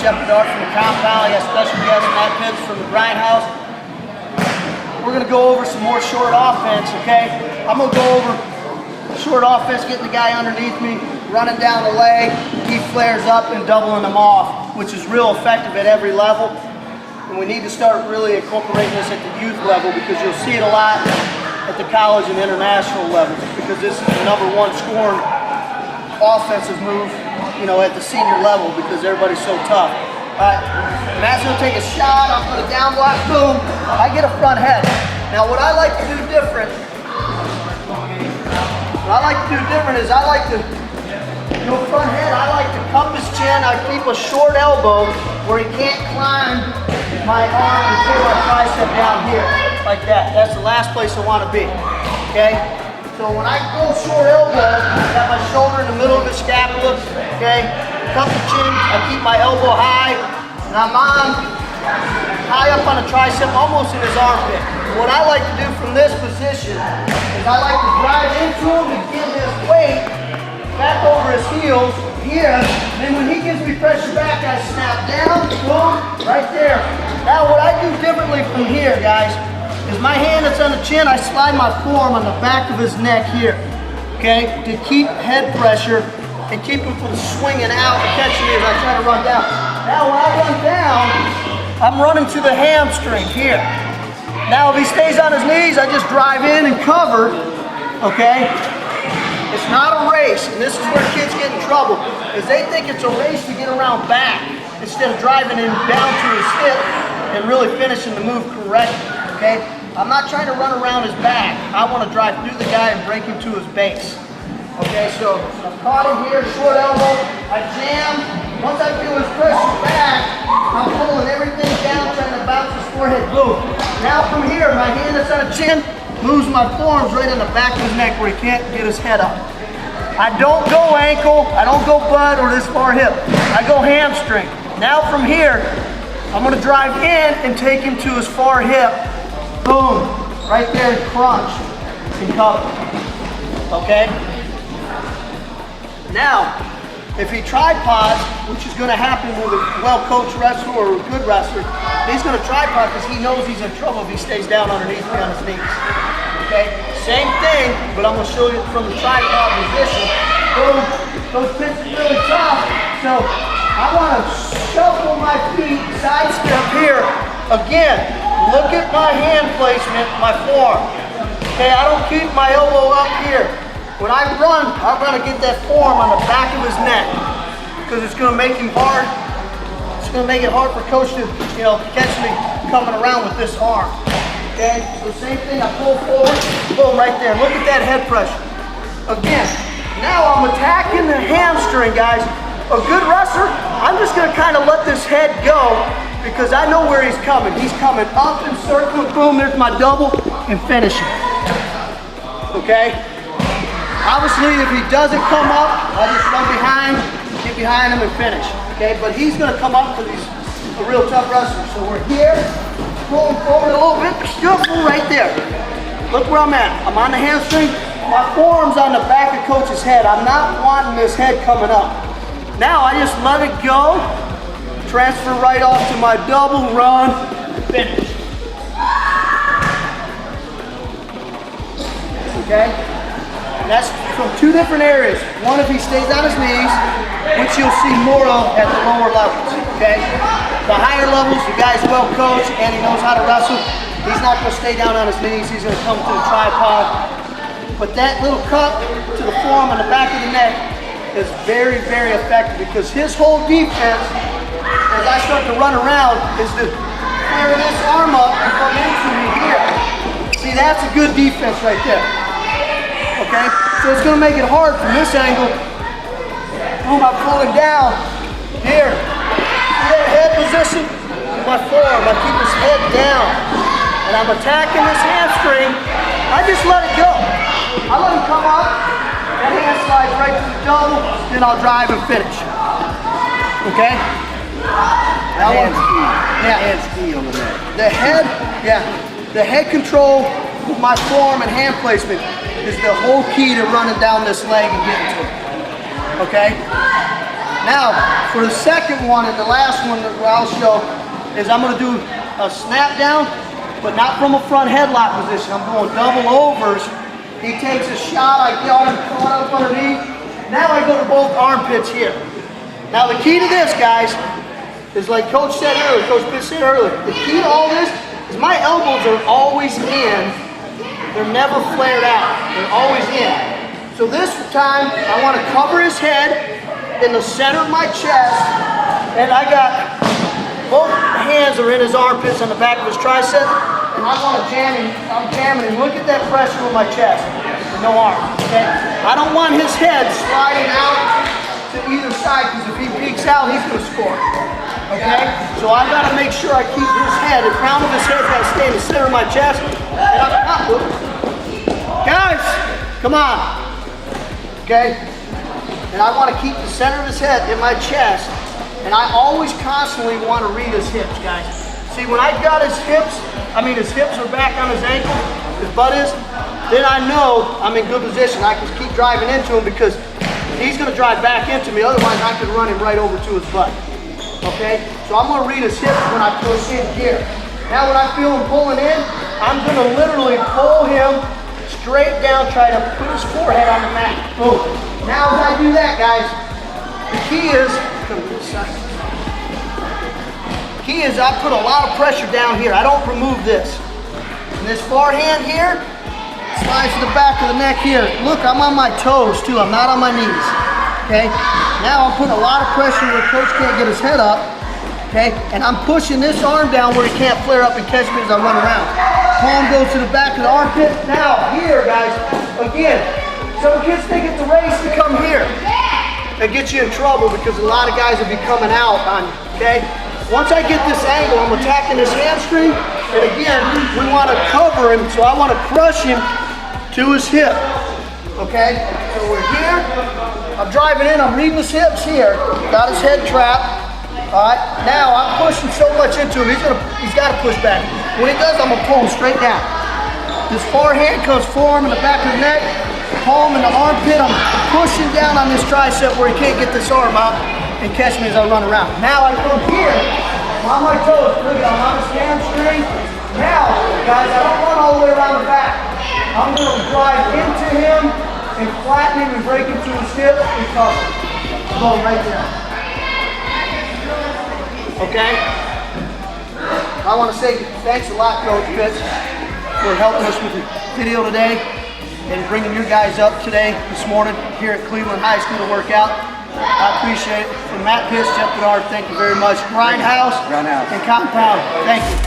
Bedard from the compound. I got special guest Matt Pitts from the Grindhouse. We're gonna go over some more short offense, okay? I'm gonna go over short offense, getting the guy underneath me, running down the leg, he flares up and doubling them off, which is real effective at every level. And we need to start really incorporating this at the youth level because you'll see it a lot at the college and international levels because this is the #1 scoring offensive move, you know, at the senior level because everybody's so tough. All right, Matt's gonna take a shot, I'm gonna down block, boom, I get a front head. Now what I like to do different, is I like to do a front head, I like to cup his chin, I keep a short elbow where he can't climb my arm and pull my tricep down here, like that. That's the last place I wanna be, okay? So when I go short elbow, I got my shoulder in the middle of the scapula, okay? Cup the chin, I keep my elbow high, and I'm on, high up on the tricep, almost in his armpit. What I like to do from this position is I like to drive into him and get his weight back over his heels here, and then when he gives me pressure back, I snap down, boom, right there. Now what I do differently from here, guys, is my hand that's on the chin, I slide my forearm on the back of his neck here, okay, to keep head pressure and keep him from swinging out and catching me as I try to run down. Now when I run down, I'm running to the hamstring here. Now if he stays on his knees, I just drive in and cover, okay? It's not a race, and this is where kids get in trouble, is they think it's a race to get around back instead of driving him down to his hip and really finishing the move correctly, okay? I'm not trying to run around his back. I want to drive through the guy and break him to his base. Okay, so I'm caught in here, short elbow, I jam. Once I feel his pressure back, I'm pulling everything down, trying to bounce his forehead, boom. Now from here, my hand that's on the chin moves my forearms right on the back of his neck where he can't get his head up. I don't go ankle, I don't go butt or this far hip. I go hamstring. Now from here, I'm gonna drive in and take him to his far hip. Boom, right there and crunch and cover, okay? Now, if he tripods, which is gonna happen with a well-coached wrestler or a good wrestler, he's gonna tripod because he knows he's in trouble if he stays down underneath me on his knees, okay? Same thing, but I'm gonna show you from the tripod position. Boom, those pits are really tough, so I wanna shuffle my feet, side step here. Again, look at my hand placement, my forearm. Okay, I don't keep my elbow up here. When I run, I'm gonna get that forearm on the back of his neck because it's gonna make him hard. It's gonna make it hard for coach to, you know, catch me coming around with this arm. Okay, so same thing, I pull forward, boom, right there. Look at that head pressure. Again, now I'm attacking the hamstring, guys. A good wrestler, I'm just gonna kind of let this head go because I know where he's coming. He's coming up and circling, boom, there's my double, and finishing. Okay? Obviously, if he doesn't come up, I just run behind, get behind him and finish. Okay? But he's gonna come up because he's a real tough wrestler. So we're here, pulling forward a little bit, shuffle right there. Look where I'm at. I'm on the hamstring. My forearm's on the back of coach's head. I'm not wanting this head coming up. Now I just let it go, transfer right off to my double run, finish. Okay? And that's from two different areas. One, if he stays on his knees, which you'll see more of at the lower levels. Okay? The higher levels, the guy's well coached and he knows how to wrestle. He's not going to stay down on his knees. He's going to come to the tripod. But that little cup to the forearm on the back of the neck is very, very effective because his whole defense, as I start to run around, is to flare this arm up and come into me here. See, that's a good defense right there. Okay? So it's gonna make it hard from this angle. Boom, I'm pulling down. Here. See that head position? My forearm, I keep his head down. And I'm attacking this hamstring. I just let it go. I let him come up. That hand slides right to the double, then I'll drive and finish. Okay? That one's key. Yeah. Hand's key on the neck. The head, yeah. The head control with my forearm and hand placement is the whole key to running down this leg and getting to it. Okay? Now, for the second one and the last one that I'll show is I'm gonna do a snap down, but not from a front headlock position. I'm going double overs. He takes a shot, I got him caught up underneath. Now I go to both armpits here. Now the key to this, guys, is like Coach said earlier, Coach Pitt said earlier, the key to all this is my elbows are always in. They're never flared out. They're always in. So this time, I want to cover his head in the center of my chest, and I got both hands are in his armpits on the back of his tricep, and I want to jam him. I'm jamming him. Look at that pressure on my chest. No arm. Okay. I don't want his head sliding out to either side, because if he peeks out, he's going to score. Okay. So I got to make sure I keep his head. The crown of his head's got to stay in the center of my chest. And guys, come on. Okay. And I want to keep the center of his head in my chest. And I always constantly want to read his hips, guys. See, when I got his hips are back on his ankle, his butt is, then I know I'm in good position. I can keep driving into him because he's going to drive back into me. Otherwise, I could run him right over to his butt. Okay? So I'm going to read his hips when I push in here. Now, when I feel him pulling in, I'm going to literally pull him straight down, try to put his forehead on the mat. Boom. Now, as I do that, guys, the key is, I put a lot of pressure down here. I don't remove this. And this forehand here slides to the back of the neck here. Look, I'm on my toes too. I'm not on my knees. Okay? Now I'm putting a lot of pressure where Coach can't get his head up. Okay? And I'm pushing this arm down where he can't flare up and catch me as I run around. Palm goes to the back of the armpit. Now, here, guys, again, some kids think it's a race to come here. That gets you in trouble because a lot of guys will be coming out on you, okay? Once I get this angle, I'm attacking his hamstring, and again, we want to cover him, so I want to crush him to his hip, okay? So we're here, I'm driving in, I'm reading his hips here, got his head trapped, all right? Now, I'm pushing so much into him, he's got to push back. When he does, I'm going to pull him straight down. This forehand comes forward in the back of the neck, palm in the armpit, I'm pushing down on this tricep where he can't get this arm out and catch me as I run around. Now I come here, I'm on my toes, look at, I'm on his hamstring. Now, guys, I don't run all the way around the back. I'm going to drive into him and flatten him and break him to his hip and cover. Boom, right there. Okay? I want to say thanks a lot, Coach Pitts, for helping us with the video today and bringing you guys up this morning here at Cleveland High School to work out. I appreciate it. From Matt Pitts, Jeff Bedard, thank you very much. Grindhouse and Compound, thank you.